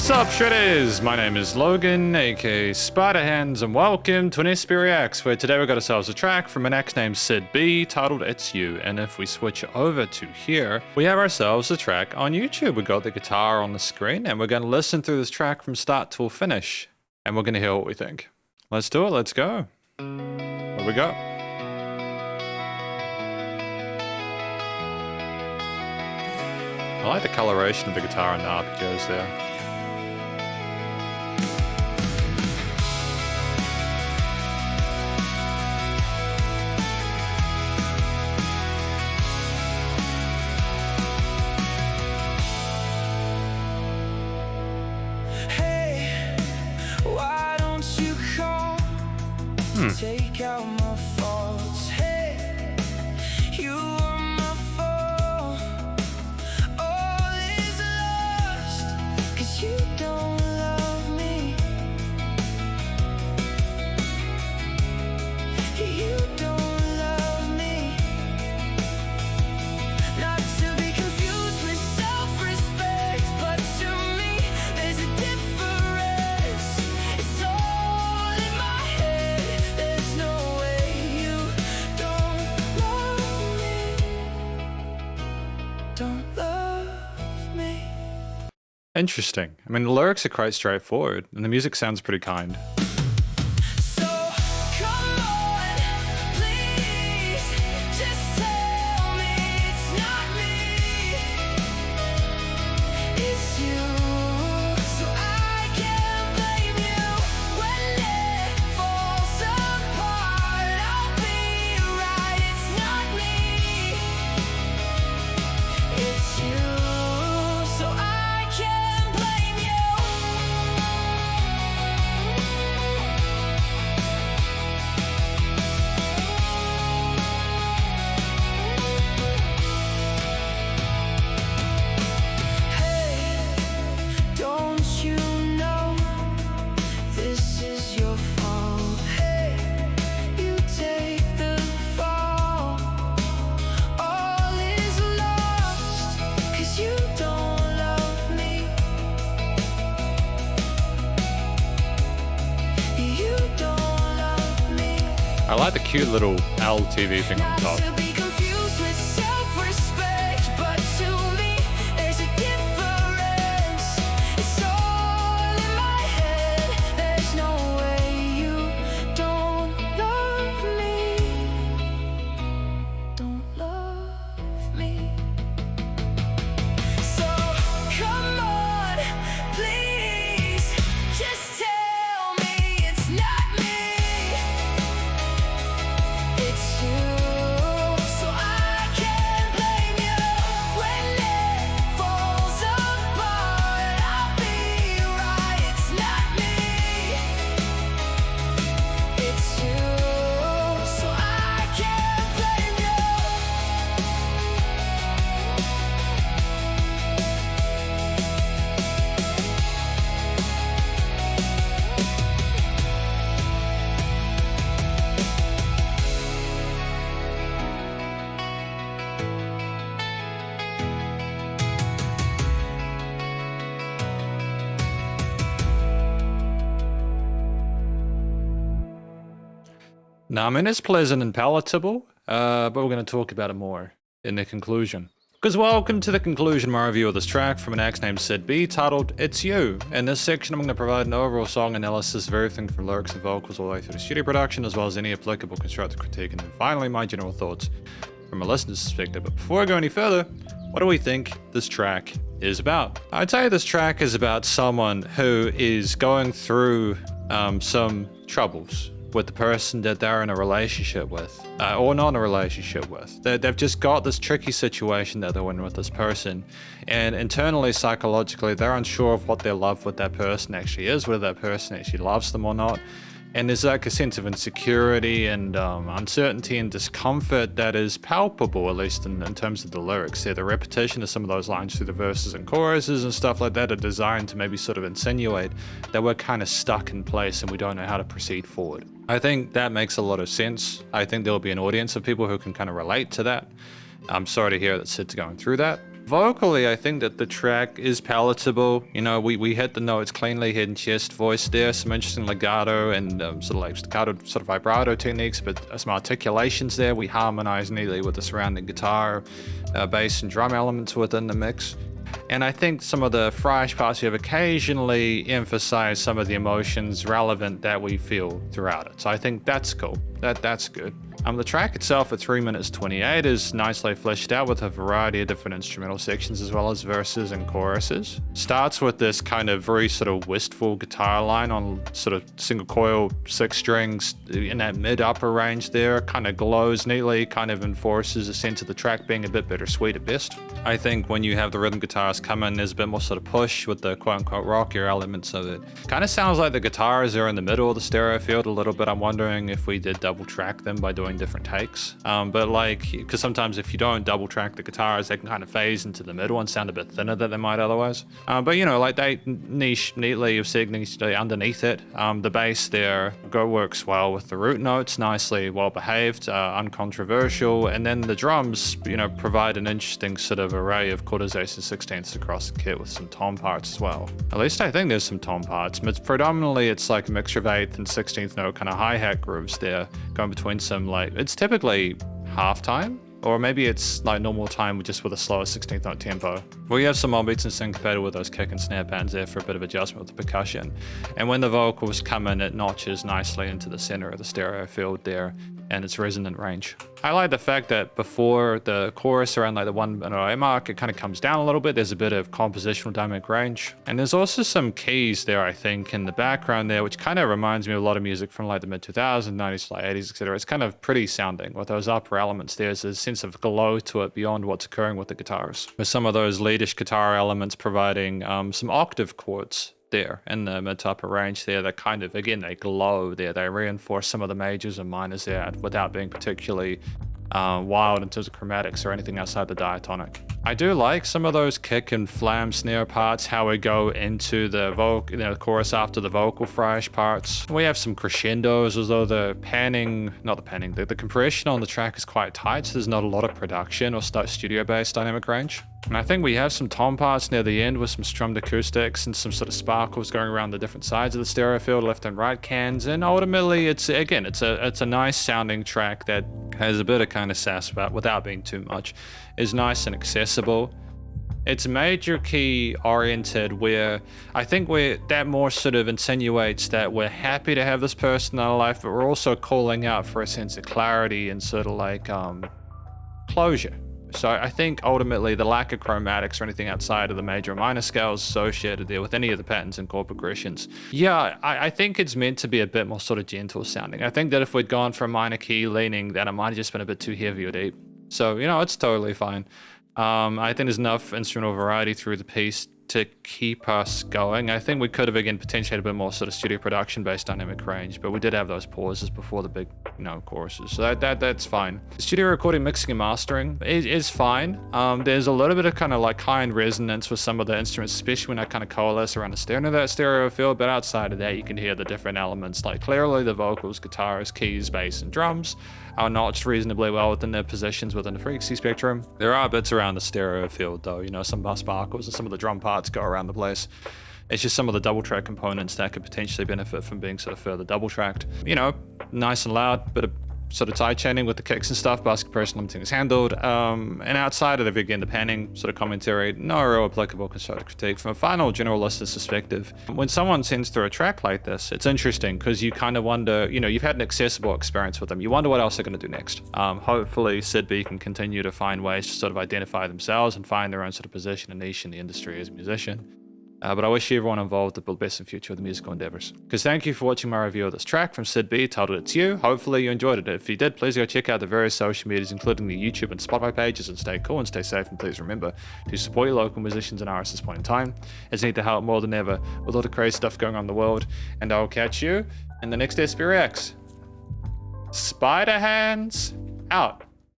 Sup Shredders, my name is Logan, aka Spiderhands, and welcome to an SP Reacts, where today we got ourselves a track from an ex named Sid B titled It's You. And if we switch over to here, we have ourselves a track on YouTube. We got the guitar on the screen, and we're going to listen through this track from start to finish, and we're going to hear what we think. Let's do it, let's go. Here we go. I like the coloration of the guitar and the arpeggios there. Take out my faults. Hey, you are my fault. All is lost, 'cause you don't love me. You don't love me. Not to be confused with self-respect, but to me there's a difference. It's all in my head. There's no way you don't love me. Interesting. I mean, the lyrics are quite straightforward, and the music sounds pretty kind. So come on, please, just tell me it's not me, it's you. So I can't blame you when it falls apart. I'll be right, it's not me, it's you. So I can't blame you. Hey, don't you know this is your fault? Hey, you take the fall. All is lost, 'cause you don't love me. You don't love me. I like the cute little LTV thing on Not top. to be confused with self-respect, but to me there's a difference. It's all in my head. There's no way you don't love me. Don't love me. So come on, please, just tell me it's not me, it's you. So I can't blame you when it falls apart. I'll be right, it's not me, it's you. So I can't blame you. Now, I mean, it's pleasant and palatable, but we're going to talk about it more in the conclusion. Because welcome to the conclusion, my review of this track from an ex named Sid B titled It's You. In this section, I'm going to provide an overall song analysis of everything from lyrics and vocals all the way through the studio production, as well as any applicable constructive critique, and then finally my general thoughts from a listener's perspective. But before I go any further, what do we think this track is about? I'd say this track is about someone who is going through some troubles with the person that they're in a relationship with, or not in a relationship with. They've just got this tricky situation that they're in with this person, and internally, psychologically, they're unsure of what their love with that person actually is, whether that person actually loves them or not. And there's like a sense of insecurity and uncertainty and discomfort that is palpable, at least in terms of the lyrics. The repetition of some of those lines through the verses and choruses and stuff like that are designed to maybe sort of insinuate that we're kind of stuck in place and we don't know how to proceed forward. I think that makes a lot of sense. I think there'll be an audience of people who can kind of relate to that. I'm sorry to hear that Sid's going through that. Vocally, I think that the track is palatable. You know, we hit the notes cleanly, head and chest voice there, some interesting legato and sort of like staccato, sort of vibrato techniques, but some articulations there. We harmonize neatly with the surrounding guitar, bass and drum elements within the mix. And I think some of the fresh parts we have occasionally emphasize some of the emotions relevant that we feel throughout it. So I think that's cool. That's good. The track itself at 3 minutes 28 is nicely fleshed out with a variety of different instrumental sections as well as verses and choruses. Starts with this kind of very sort of wistful guitar line on sort of single coil 6 strings in that mid upper range there, kind of glows neatly, kind of enforces a sense of the track being a bit bittersweet at best. I think when you have the rhythm guitars come in, there's a bit more sort of push with the quote unquote rockier elements of it. Kind of sounds like the guitars are in the middle of the stereo field a little bit. I'm wondering if we did double track them by doing different takes, but like, because sometimes if you don't double track the guitars, they can kind of phase into the middle and sound a bit thinner than they might otherwise. But you know, like they niche neatly underneath it. The bass there works well with the root notes, nicely well behaved, uncontroversial, and then the drums, you know, provide an interesting sort of array of quarters, eighths, and sixteenths across the kit with some tom parts as well. At least I think there's some tom parts, but predominantly it's like a mixture of 8th and 16th note kind of hi-hat grooves there, going between some like, it's typically half time, or maybe it's like normal time just with a slower 16th note tempo. We have some on beats and syncopated with those kick and snare patterns there for a bit of adjustment with the percussion. And when the vocals come in, it notches nicely into the center of the stereo field there and its resonant range. I like the fact that before the chorus around like the 1 minute mark, it kind of comes down a little bit. There's a bit of compositional dynamic range. And there's also some keys there, I think, in the background there, which kind of reminds me of a lot of music from like the mid 2000s, 90s, like 80s, etc. It's kind of pretty sounding with those upper elements. There's a sense of glow to it beyond what's occurring with the guitars. With some of those leadish guitar elements providing some octave chords there in the mid to upper range there that kind of, again, they glow there. They reinforce some of the majors and minors there without being particularly wild in terms of chromatics or anything outside the diatonic. I do like some of those kick and flam snare parts, how we go into the chorus after the vocal fresh parts. We have some crescendos, as though the compression on the track is quite tight, so there's not a lot of production or studio-based dynamic range. And I think we have some tom parts near the end with some strummed acoustics and some sort of sparkles going around the different sides of the stereo field, left and right cans. And ultimately, it's a nice sounding track that has a bit of kind of sass about without being too much. Is nice and accessible. It's major key oriented, where I think that more sort of insinuates that we're happy to have this person in our life, but we're also calling out for a sense of clarity and sort of like closure. So I think ultimately the lack of chromatics or anything outside of the major or minor scales associated there with any of the patterns and chord progressions. Yeah, I think it's meant to be a bit more sort of gentle sounding. I think that if we'd gone for a minor key leaning, that it might have just been a bit too heavy or deep. So, you know, it's totally fine. I think there's enough instrumental variety through the piece to keep us going. I think we could have, again, potentially had a bit more sort of studio production based dynamic range, but we did have those pauses before the big, choruses. So that's fine. Studio recording, mixing and mastering is fine. There's a little bit of kind of like high-end resonance with some of the instruments, especially when I kind of coalesce around the center of that stereo field, but outside of that, you can hear the different elements, like clearly the vocals, guitars, keys, bass, and drums are notched reasonably well within their positions within the frequency spectrum. There are bits around the stereo field though, some sparkles and some of the drum parts go around the place. It's just some of the double track components that could potentially benefit from being sort of further double tracked. Nice and loud, bit of sort of side chaining with the kicks and stuff, bass compression limiting is handled. And outside of it, again, the panning sort of commentary, no real applicable constructive critique. From a final general listener's perspective, when someone sends through a track like this, it's interesting because you kind of wonder, you've had an accessible experience with them. You wonder what else they're going to do next. Hopefully Sid B can continue to find ways to sort of identify themselves and find their own sort of position and niche in the industry as a musician. But I wish everyone involved the best in future with the musical endeavors. Because thank you for watching my review of this track from Sid B titled It's You. Hopefully you enjoyed it. If you did, please go check out the various social medias, including the YouTube and Spotify pages, and stay cool and stay safe. And please remember to support your local musicians and artists at this point in time. It's need to help more than ever with all the crazy stuff going on in the world. And I'll catch you in the next SB Reacts. Spiderhands out.